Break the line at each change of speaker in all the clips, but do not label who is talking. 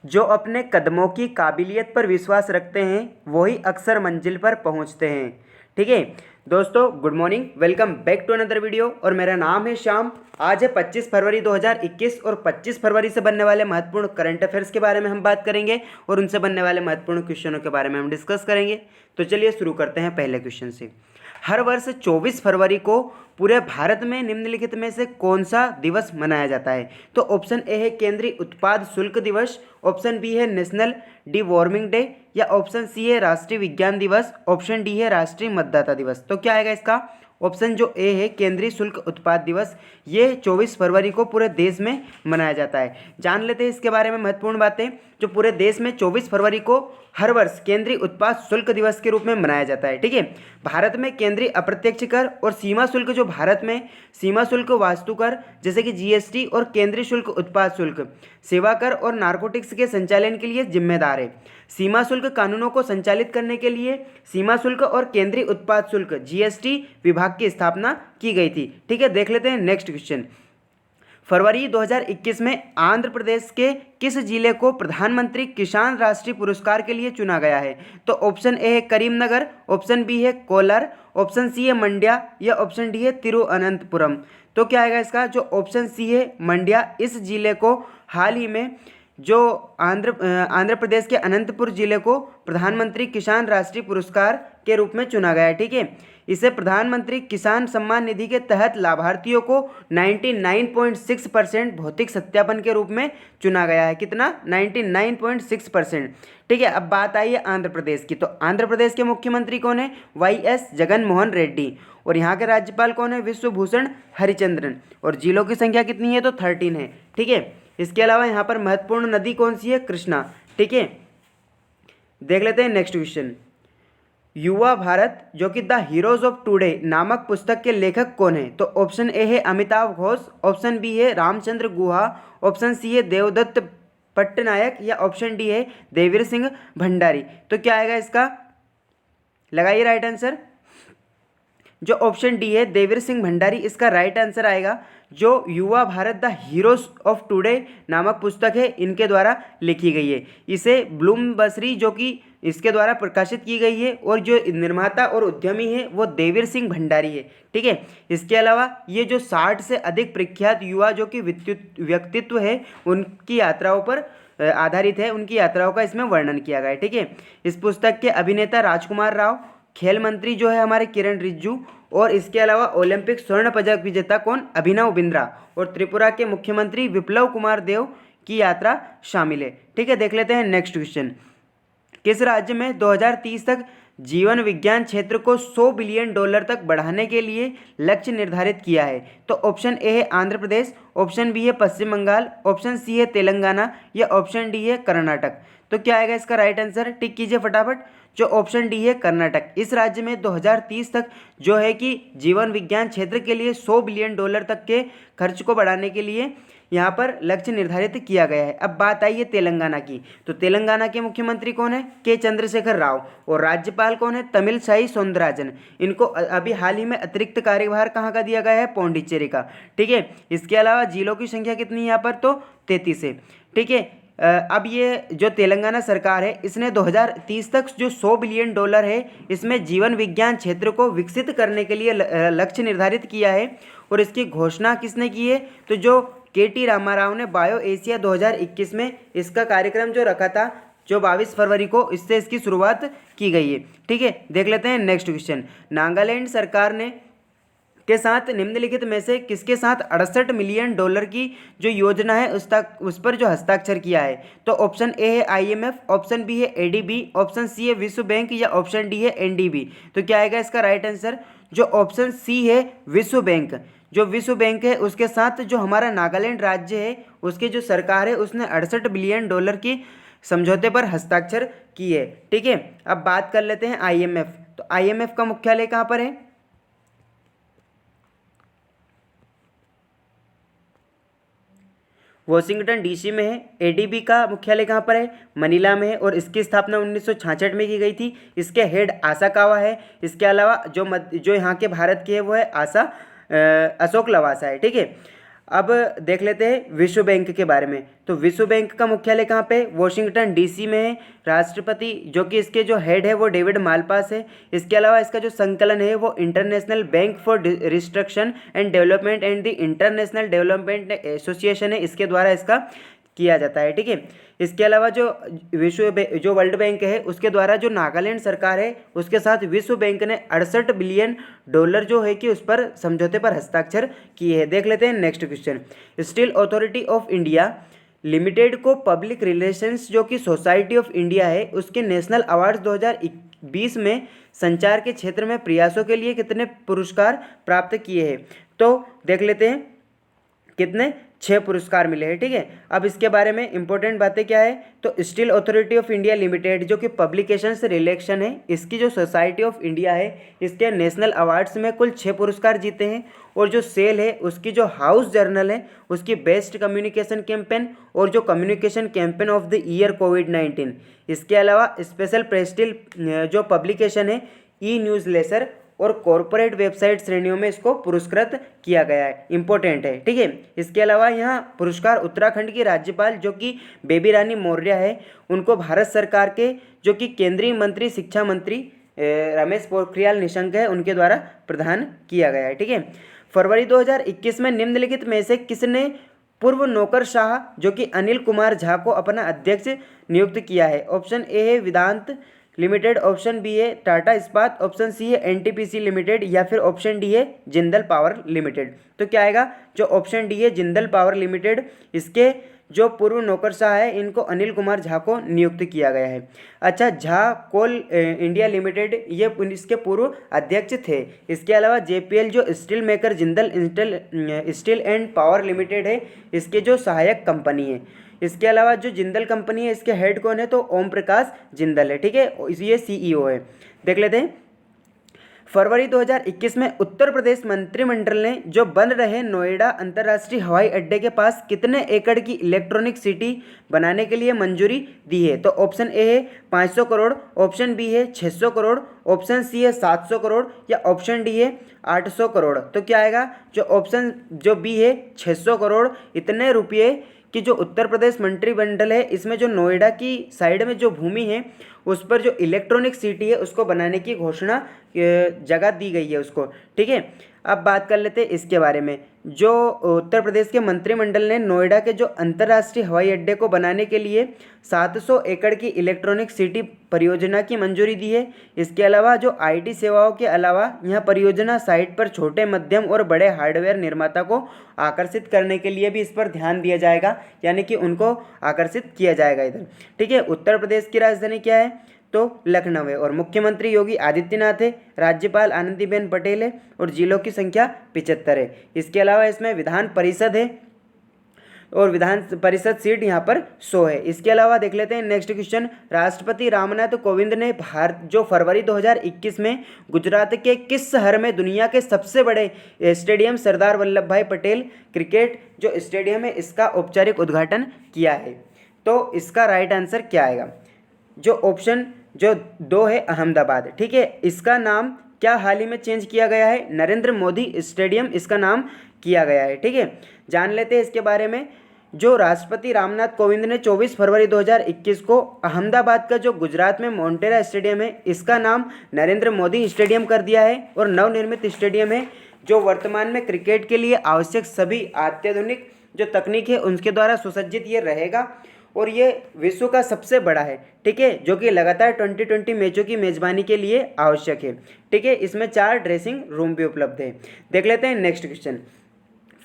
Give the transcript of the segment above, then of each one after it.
जो अपने कदमों की काबिलियत पर विश्वास रखते हैं वही अक्सर मंजिल पर पहुंचते हैं। ठीक है दोस्तों, good morning, welcome back to another video और मेरा नाम है श्याम। आज है 25 फरवरी 2021 और 25 फरवरी से बनने वाले महत्वपूर्ण करंट अफेयर्स के बारे में हम बात करेंगे और उनसे बनने वाले महत्वपूर्ण क्वेश्चनों के बारे में हम डिस्कस करेंगे। तो चलिए शुरू करते हैं पहले क्वेश्चन से। हर वर्ष 24 फरवरी को पूरे भारत में निम्नलिखित में से कौन सा दिवस मनाया जाता है? तो ऑप्शन ए है केंद्रीय उत्पाद शुल्क दिवस, ऑप्शन बी है नेशनल डी वार्मिंग डे, या ऑप्शन सी है राष्ट्रीय विज्ञान दिवस, ऑप्शन डी है राष्ट्रीय मतदाता दिवस। तो क्या आएगा इसका? ऑप्शन जो ए है केंद्रीय शुल्क उत्पाद दिवस, ये 24 फरवरी को पूरे देश में मनाया जाता है। जान लेते हैं इसके बारे में महत्वपूर्ण बातें। जो पूरे देश में 24 फरवरी को हर वर्ष केंद्रीय उत्पाद शुल्क दिवस के रूप में मनाया जाता है। ठीक है, भारत में केंद्रीय अप्रत्यक्ष कर और सीमा शुल्क, जो भारत में सीमा शुल्क, वास्तु कर जैसे कि जीएसटी और केंद्रीय शुल्क उत्पाद शुल्क, सेवा कर और नारकोटिक्स के संचालन के लिए जिम्मेदार है। सीमा शुल्क कानूनों को संचालित करने के लिए सीमा शुल्क और केंद्रीय उत्पाद शुल्क जीएसटी विभाग की स्थापना की गई थी। ठीक है, देख लेते हैं नेक्स्ट क्वेश्चन। फरवरी 2021 में आंध्र प्रदेश के किस जिले को प्रधानमंत्री किसान राष्ट्रीय पुरस्कार के लिए चुना गया है? तो ऑप्शन ए है करीमनगर, ऑप्शन बी है कोलार, ऑप्शन सी है मंड्या, या ऑप्शन डी है तिरुवनंतपुरम। तो क्या आएगा इसका? जो ऑप्शन सी है मंड्या, इस जिले को हाल ही में जो आंध्र प्रदेश के अनंतपुर जिले को प्रधानमंत्री किसान राष्ट्रीय पुरस्कार के रूप में चुना गया है। ठीक है, इसे प्रधानमंत्री किसान सम्मान निधि के तहत लाभार्थियों को 99.6% भौतिक सत्यापन के रूप में चुना गया है। कितना? 99.6%। ठीक है, अब बात आई है आंध्र प्रदेश की। तो आंध्र प्रदेश के मुख्यमंत्री कौन है? वाई.एस. जगनमोहन रेड्डी। और यहाँ के राज्यपाल कौन है? विश्वभूषण हरिचंद्रन। और जिलों की संख्या कितनी है? तो 13 है। ठीक है, इसके अलावा यहाँ पर महत्वपूर्ण नदी कौन सी है? कृष्णा। ठीक है, देख लेते हैं नेक्स्ट क्वेश्चन। युवा भारत जो कि द हीरोज ऑफ टुडे नामक पुस्तक के लेखक कौन है? तो ऑप्शन ए है अमिताभ घोष, ऑप्शन बी है रामचंद्र गुहा, ऑप्शन सी है देवदत्त पट्टनायक, या ऑप्शन डी है देवीर सिंह भंडारी। तो क्या आएगा इसका? लगाइए राइट आंसर। जो ऑप्शन डी है देवीर सिंह भंडारी, इसका राइट आंसर आएगा। जो युवा Bharat the heroes of today नामक पुस्तक है, इनके द्वारा लिखी गई है। इसे ब्लूमबर्सरी जो कि इसके द्वारा प्रकाशित की गई है, और जो निर्माता और उद्यमी है वो देवीर सिंह भंडारी है। ठीक है, इसके अलावा ये जो 60 से अधिक प्रख्यात युवा जो कि व्यक्तित्व है उनकी यात्राओं पर आधारित है, उनकी यात्राओं का इसमें वर्णन किया गया है। ठीक है, इस पुस्तक के अभिनेता राजकुमार राव, खेल मंत्री जो है हमारे किरण रिजिजू, और इसके अलावा ओलंपिक स्वर्ण पदक विजेता कौन? अभिनव बिंद्रा, और त्रिपुरा के मुख्यमंत्री विप्लव कुमार देव की यात्रा शामिल है। ठीक है, देख लेते हैं नेक्स्ट क्वेश्चन। किस राज्य में 2030 तक जीवन विज्ञान क्षेत्र को $100 बिलियन तक बढ़ाने के लिए लक्ष्य निर्धारित किया है? तो ऑप्शन ए है आंध्र प्रदेश, ऑप्शन बी है पश्चिम बंगाल, ऑप्शन सी है तेलंगाना, या ऑप्शन डी है कर्नाटक। तो क्या आएगा इसका राइट आंसर? टिक कीजिए फटाफट। जो ऑप्शन डी है कर्नाटक, इस राज्य में 2030 तक जो है कि जीवन विज्ञान क्षेत्र के लिए $100 बिलियन तक के खर्च को बढ़ाने के लिए यहाँ पर लक्ष्य निर्धारित किया गया है। अब बात आई है तेलंगाना की। तो तेलंगाना के मुख्यमंत्री कौन है? के चंद्रशेखर राव, और राज्यपाल कौन है? तमिलसाई सौंदरराजन। इनको अभी हाल ही में अतिरिक्त कार्यभार कहाँ का दिया गया है? पौंडीचेरी का। ठीक है, इसके अलावा जिलों की संख्या कितनी है यहाँ पर? तो 33 है। ठीक है, अब ये जो तेलंगाना सरकार है इसने 2030 तक जो $100 बिलियन है इसमें जीवन विज्ञान क्षेत्र को विकसित करने के लिए लक्ष्य निर्धारित किया है। और इसकी घोषणा किसने की है? तो जो के.टी. रामाराव ने बायो एशिया 2021 में इसका कार्यक्रम जो रखा था, जो 22 फरवरी को, इससे इसकी शुरुआत की गई है। ठीक है, देख लेते हैं नेक्स्ट क्वेश्चन। नागालैंड सरकार ने के साथ निम्नलिखित में से किसके साथ $68 मिलियन की जो योजना है उस पर जो हस्ताक्षर किया है? तो ऑप्शन ए है IMF, ऑप्शन बी है ADB, ऑप्शन सी है विश्व बैंक, या ऑप्शन डी है NDB। तो क्या आएगा इसका राइट आंसर? जो ऑप्शन सी है विश्व बैंक। जो विश्व बैंक है उसके साथ जो हमारा नागालैंड राज्य है उसकी जो सरकार है उसने $68 बिलियन की समझौते पर हस्ताक्षर किए। ठीक है, अब बात कर लेते हैं IMF। तो IMF का मुख्यालय कहाँ पर है? वॉशिंगटन DC में है। ADB का मुख्यालय कहाँ पर है? मनीला में है, और इसकी स्थापना 1966 में की गई थी। इसके हेड आसाकावा है। इसके अलावा जो यहाँ के भारत के है वो है अशोक लवासा है। ठीक है, अब देख लेते हैं विश्व बैंक के बारे में। तो विश्व बैंक का मुख्यालय कहाँ पे? वॉशिंगटन डीसी में है। राष्ट्रपति जो कि इसके जो हेड है वो डेविड मालपास है। इसके अलावा इसका जो संकलन है वो international bank for restriction and development and the international development association है, इसके द्वारा इसका किया जाता है। ठीक है, इसके अलावा जो जो वर्ल्ड बैंक है उसके द्वारा जो नागालैंड सरकार है उसके साथ विश्व बैंक ने 68 बिलियन डॉलर जो है कि उस पर समझौते पर हस्ताक्षर किए हैं। देख लेते हैं next question. Steel authority of India limited को पब्लिक रिलेशंस जो कि सोसाइटी ऑफ इंडिया है उसके नेशनल अवार्ड्स 2020 में संचार के क्षेत्र में प्रयासों के लिए कितने पुरस्कार प्राप्त किए हैं? तो देख लेते हैं कितने, 6 पुरस्कार मिले हैं। ठीक है, अब इसके बारे में इंपॉर्टेंट बातें क्या है? तो steel authority of India limited जो कि पब्लिकेशंस रिलेक्शन है, इसकी जो सोसाइटी ऑफ इंडिया है इसके नेशनल अवार्ड्स में कुल 6 पुरस्कार जीते हैं। और जो सेल है उसकी जो हाउस जर्नल है उसकी बेस्ट कम्युनिकेशन कैंपेन और जो communication campaign of the year कोविड-19। इसके अलावा स्पेशल प्रेस्टिल जो पब्लिकेशन है ई न्यूज़ लेटर और कॉरपोरेट वेबसाइट श्रेणियों में इसको पुरस्कृत किया गया है। इंपॉर्टेंट है। ठीक है, इसके अलावा यहाँ पुरस्कार उत्तराखंड की राज्यपाल जो कि बेबी रानी मौर्य है उनको भारत सरकार के जो कि केंद्रीय मंत्री शिक्षा मंत्री रमेश पोखरियाल निशंक है उनके द्वारा प्रदान किया गया है। ठीक है, फरवरी 2021 में निम्नलिखित में से किसने पूर्व नौकरशाह जो कि अनिल कुमार झा को अपना अध्यक्ष नियुक्त किया है? ऑप्शन ए है वेदांत लिमिटेड, ऑप्शन बी है टाटा इस्पात, ऑप्शन सी है एनटीपीसी लिमिटेड या फिर ऑप्शन डी है जिंदल पावर लिमिटेड। तो क्या आएगा? जो ऑप्शन डी है जिंदल पावर लिमिटेड, इसके जो पूर्व नौकरशाह है इनको अनिल कुमार झा को नियुक्त किया गया है। अच्छा, झा कोल इंडिया लिमिटेड ये इसके पूर्व अध्यक्ष थे। इसके अलावा जेपीएल जो steel maker Jindal steel and power limited है इसके जो सहायक कंपनी है। इसके अलावा जो जिंदल कंपनी है इसके हेड कौन है? तो ओम प्रकाश जिंदल है। ठीक है, ये सीईओ है। देख लेते हैं, फरवरी 2021 में उत्तर प्रदेश मंत्रिमंडल ने जो बन रहे नोएडा अंतर्राष्ट्रीय हवाई अड्डे के पास कितने एकड़ की इलेक्ट्रॉनिक सिटी बनाने के लिए मंजूरी दी है? तो ऑप्शन ए है 500 करोड़, ऑप्शन बी है 600 करोड़, ऑप्शन सी है 700 करोड़ या ऑप्शन डी है 800 करोड़। तो क्या आएगा? जो ऑप्शन जो बी है 600 करोड़ इतने रुपये कि जो उत्तर प्रदेश मंत्रिमंडल है इसमें जो नोएडा की साइड में जो भूमि है उस पर जो इलेक्ट्रॉनिक सिटी है उसको बनाने की घोषणा जगह दी गई है उसको। ठीक है, अब बात कर लेते हैं इसके बारे में। जो उत्तर प्रदेश के मंत्रिमंडल ने नोएडा के जो अंतर्राष्ट्रीय हवाई अड्डे को बनाने के लिए 700 एकड़ की इलेक्ट्रॉनिक सिटी परियोजना की मंजूरी दी है। इसके अलावा जो आईटी सेवाओं के अलावा यह परियोजना साइट पर छोटे मध्यम और बड़े हार्डवेयर निर्माता को आकर्षित करने के लिए भी इस पर ध्यान दिया जाएगा, यानी कि उनको आकर्षित किया जाएगा इधर। ठीक है, उत्तर प्रदेश की राजधानी क्या है? तो लखनऊ है और मुख्यमंत्री योगी आदित्यनाथ है, राज्यपाल आनंदीबेन पटेल है और जिलों की संख्या 75 है। इसके अलावा इसमें विधान परिषद है और विधान परिषद सीट यहाँ पर 100 है। इसके अलावा देख लेते हैं नेक्स्ट क्वेश्चन। राष्ट्रपति रामनाथ कोविंद ने जो फरवरी 2021 में गुजरात के किस शहर में दुनिया के सबसे बड़े स्टेडियम सरदार वल्लभ भाई पटेल क्रिकेट जो स्टेडियम है इसका औपचारिक उद्घाटन किया है? तो इसका राइट आंसर क्या आएगा? जो ऑप्शन जो 2 है अहमदाबाद। ठीक है, इसका नाम क्या हाल ही में चेंज किया गया है? नरेंद्र मोदी स्टेडियम इसका नाम किया गया है। ठीक है, जान लेते हैं इसके बारे में। जो राष्ट्रपति रामनाथ कोविंद ने 24 फरवरी 2021 को अहमदाबाद का जो गुजरात में मोटेरा स्टेडियम है इसका नाम नरेंद्र मोदी स्टेडियम कर दिया है और नवनिर्मित स्टेडियम है जो वर्तमान में क्रिकेट के लिए आवश्यक सभी अत्याधुनिक जो तकनीक है उनके द्वारा सुसज्जित ये रहेगा और ये विश्व का सबसे बड़ा है। ठीक है, जो कि लगातार 2020 मैचों की मेज़बानी के लिए आवश्यक है। ठीक है, इसमें 4 ड्रेसिंग रूम भी उपलब्ध है। देख लेते हैं नेक्स्ट क्वेश्चन।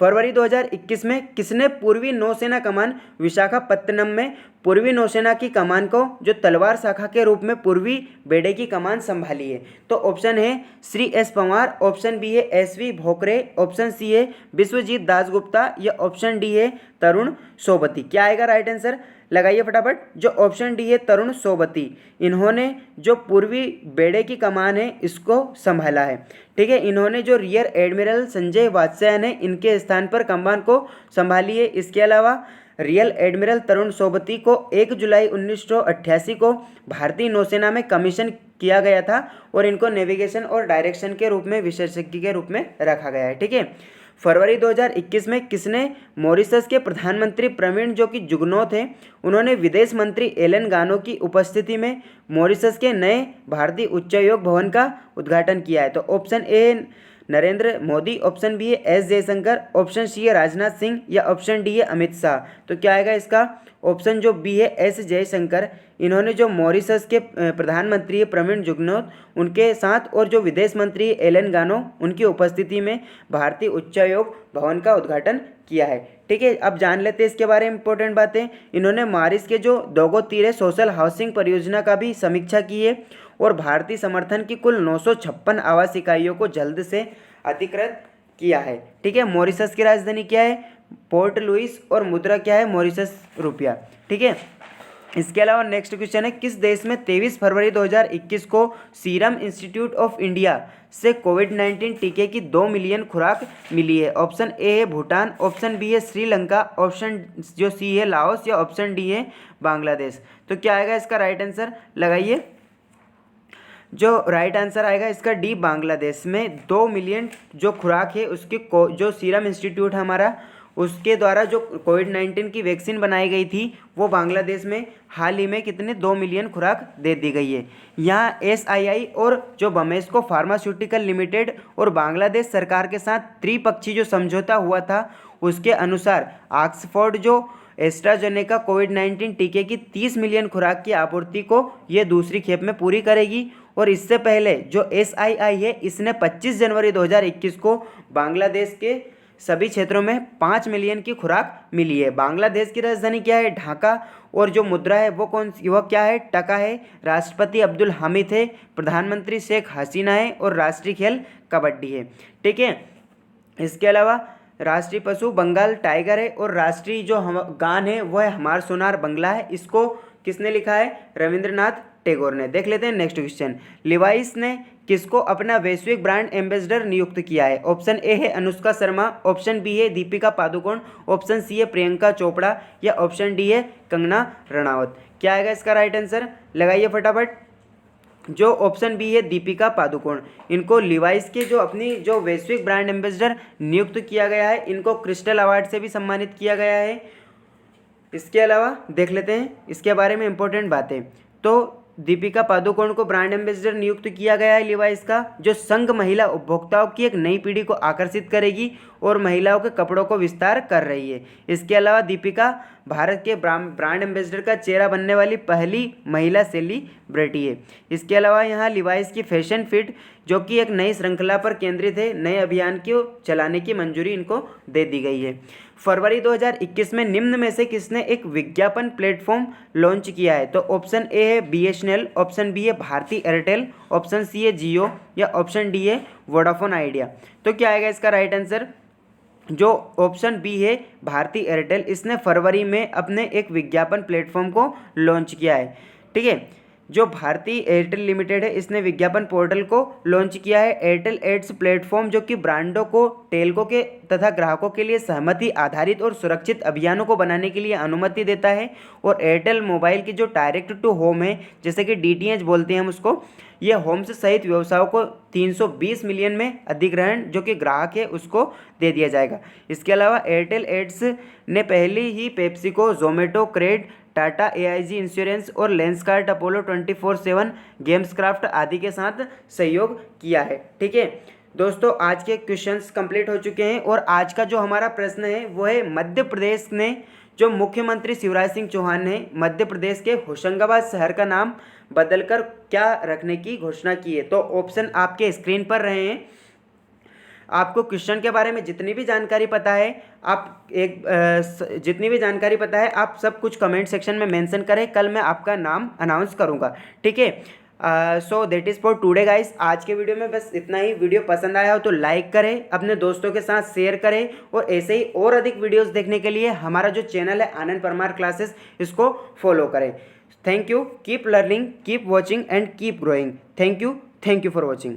फरवरी 2021 में किसने पूर्वी नौसेना कमान विशाखापत्तनम में पूर्वी नौसेना की कमान को जो तलवार शाखा के रूप में पूर्वी बेड़े की कमान संभाली है? तो ऑप्शन है Shri S Panwar, option B है एसवी भोकरे, ऑप्शन सी है विश्वजीत दासगुप्ता या ऑप्शन डी है तरुण सोबती। क्या आएगा राइट आंसर? लगाइए फटाफट। जो ऑप्शन डी है तरुण सोबती, इन्होंने जो पूर्वी बेड़े की कमान है इसको संभाला है। ठीक है, इन्होंने जो रियर एडमिरल संजय वात्स्यायन है इनके स्थान पर कमान को संभाली है। इसके अलावा रियल एडमिरल तरुण सोबती को 1 जुलाई 1988 को भारतीय नौसेना में कमीशन किया गया था और इनको नेविगेशन और डायरेक्शन के रूप में विशेषज्ञ के रूप में रखा गया है। ठीक है, फरवरी 2021 में किसने मॉरिशस के प्रधानमंत्री प्रवीण जो कि जुगनौथ हैं, उन्होंने विदेश मंत्री एलन गानो की उपस्थिति में मॉरिशस के नए भारतीय उच्चायोग भवन का उद्घाटन किया है? तो ऑप्शन ए है नरेंद्र मोदी, ऑप्शन बी है एस जयशंकर, ऑप्शन सी है राजनाथ सिंह या ऑप्शन डी है अमित शाह। तो क्या आएगा इसका? ऑप्शन जो बी है एस जयशंकर। इन्होंने जो मॉरिशस के प्रधानमंत्री है प्रवीण जुगनौथ उनके साथ और जो विदेश मंत्री एलन गानो उनकी उपस्थिति में भारतीय उच्चायोग भवन का उद्घाटन किया है। ठीक है, अब जान लेते हैं इसके बारे में इंपॉर्टेंट बातें। इन्होंने मॉरिशस के जो दोगो तीरे सोशल हाउसिंग परियोजना का भी समीक्षा की है और भारतीय समर्थन की कुल 956 आवास इकाइयों को जल्द से अधिकृत किया है। ठीक है, मॉरिशस की राजधानी क्या है? पोर्ट लुइस और मुद्रा क्या है? मॉरिशस रुपया। ठीक है, इसके अलावा नेक्स्ट क्वेश्चन है, किस देश में 23 फरवरी 2021 को सीरम इंस्टीट्यूट ऑफ इंडिया से कोविड-19 टीके की 2 मिलियन खुराक मिली है? ऑप्शन ए है भूटान, ऑप्शन बी है श्रीलंका, ऑप्शन जो सी है लाओस या ऑप्शन डी है बांग्लादेश। तो क्या आएगा इसका राइट आंसर? लगाइए। जो राइट आंसर आएगा इसका डी, बांग्लादेश में 2 मिलियन जो खुराक है उसकी जो सीरम इंस्टीट्यूट है हमारा उसके द्वारा जो कोविड-19 की वैक्सीन बनाई गई थी वो बांग्लादेश में हाल ही में कितने 2 मिलियन खुराक दे दी गई है। यहाँ SII और जो बमेस्को फार्मास्यूटिकल लिमिटेड और बांग्लादेश सरकार के साथ त्रिपक्षीय जो समझौता हुआ था उसके अनुसार ऑक्सफोर्ड जो एस्ट्राजेनेका कोविड-19 टीके की 30 मिलियन खुराक की आपूर्ति को ये दूसरी खेप में पूरी करेगी। और इससे पहले जो SII है इसने 25 जनवरी 2021 को बांग्लादेश के सभी क्षेत्रों में 5 मिलियन की खुराक मिली है। बांग्लादेश की राजधानी क्या है? ढाका। और जो मुद्रा है वो वह क्या है? टका है। राष्ट्रपति अब्दुल हामिद है, प्रधानमंत्री शेख हसीना है और राष्ट्रीय खेल कबड्डी है। ठीक है, इसके अलावा राष्ट्रीय पशु बंगाल टाइगर है और राष्ट्रीय जो गान है वह हमार सोनार बंगला है। इसको किसने लिखा है? रविंद्रनाथ टैगोर ने। देख लेते हैं नेक्स्ट क्वेश्चन। लिवाइस ने किसको अपना वैश्विक ब्रांड एम्बेसडर नियुक्त किया है? ऑप्शन ए है अनुष्का शर्मा, ऑप्शन बी है दीपिका पादुकोण, ऑप्शन सी है प्रियंका चोपड़ा या ऑप्शन डी है कंगना रनावत। क्या आएगा इसका राइट आंसर? लगाइए फटाफट। जो ऑप्शन बी है दीपिका पादुकोण, इनको लिवाइस के जो अपनी जो वैश्विक ब्रांड एम्बेसडर नियुक्त किया गया है, इनको क्रिस्टल अवार्ड से भी सम्मानित किया गया है। इसके अलावा देख लेते हैं इसके बारे में इंपॉर्टेंट बातें। तो दीपिका पादुकोण को ब्रांड एम्बेसडर नियुक्त किया गया है लिवाइस का, जो संघ महिला उपभोक्ताओं की एक नई पीढ़ी को आकर्षित करेगी और महिलाओं के कपड़ों को विस्तार कर रही है। इसके अलावा दीपिका भारत के ब्रांड एम्बेसडर का चेहरा बनने वाली पहली महिला सेलिब्रिटी है। इसके अलावा यहाँ लिवाइस की फैशन फिट जो कि एक नई श्रृंखला पर केंद्रित है, नए अभियान को चलाने की मंजूरी इनको दे दी गई है। फरवरी 2021 में निम्न में से किसने एक विज्ञापन प्लेटफॉर्म लॉन्च किया है? तो ऑप्शन ए है BSNL, ऑप्शन बी है भारती एयरटेल, ऑप्शन सी है जियो या ऑप्शन डी है वोडाफोन आइडिया। तो क्या आएगा इसका राइट आंसर? जो ऑप्शन बी है भारती एयरटेल, इसने फरवरी में अपने एक विज्ञापन प्लेटफॉर्म को लॉन्च किया है। ठीक है, जो भारती एयरटेल लिमिटेड है इसने विज्ञापन पोर्टल को लॉन्च किया है। एयरटेल एड्स प्लेटफॉर्म जो कि ब्रांडों को टेलको के तथा ग्राहकों के लिए सहमति आधारित और सुरक्षित अभियानों को बनाने के लिए अनुमति देता है। और एयरटेल मोबाइल की जो डायरेक्ट टू होम है, जैसे कि DTH बोलते हैं हम उसको, यह होम से सहित व्यवसायों को 320 मिलियन में अधिग्रहण जो कि ग्राहक है उसको दे दिया जाएगा। इसके अलावा एयरटेल एड्स ने पहले ही PepsiCo, Zomato, CRED, Tata AIG insurance और लेंसकार्ट, अपोलो 24/7, गेम्सक्राफ्ट आदि के साथ सहयोग किया है। ठीक है दोस्तों, आज के क्वेश्चंस कंप्लीट हो चुके हैं और आज का जो हमारा प्रश्न है वो है, मध्य प्रदेश ने जो मुख्यमंत्री शिवराज सिंह चौहान ने मध्य प्रदेश के होशंगाबाद शहर का नाम बदलकर क्या रखने की घोषणा की है? तो ऑप्शन आपके स्क्रीन पर रहे हैं। आपको क्वेश्चन के बारे में जितनी भी जानकारी पता है आप सब कुछ कमेंट सेक्शन में मेंशन करें। कल मैं आपका नाम अनाउंस करूंगा। ठीक है, so that is for today guys. आज के वीडियो में बस इतना ही। वीडियो पसंद आया हो तो लाइक करें, अपने दोस्तों के साथ शेयर करें और ऐसे ही और अधिक वीडियोस देखने के लिए हमारा जो चैनल है आनंद परमार क्लासेस, इसको फॉलो करें। Thank you, keep learning, keep watching and keep growing. Thank you for watching.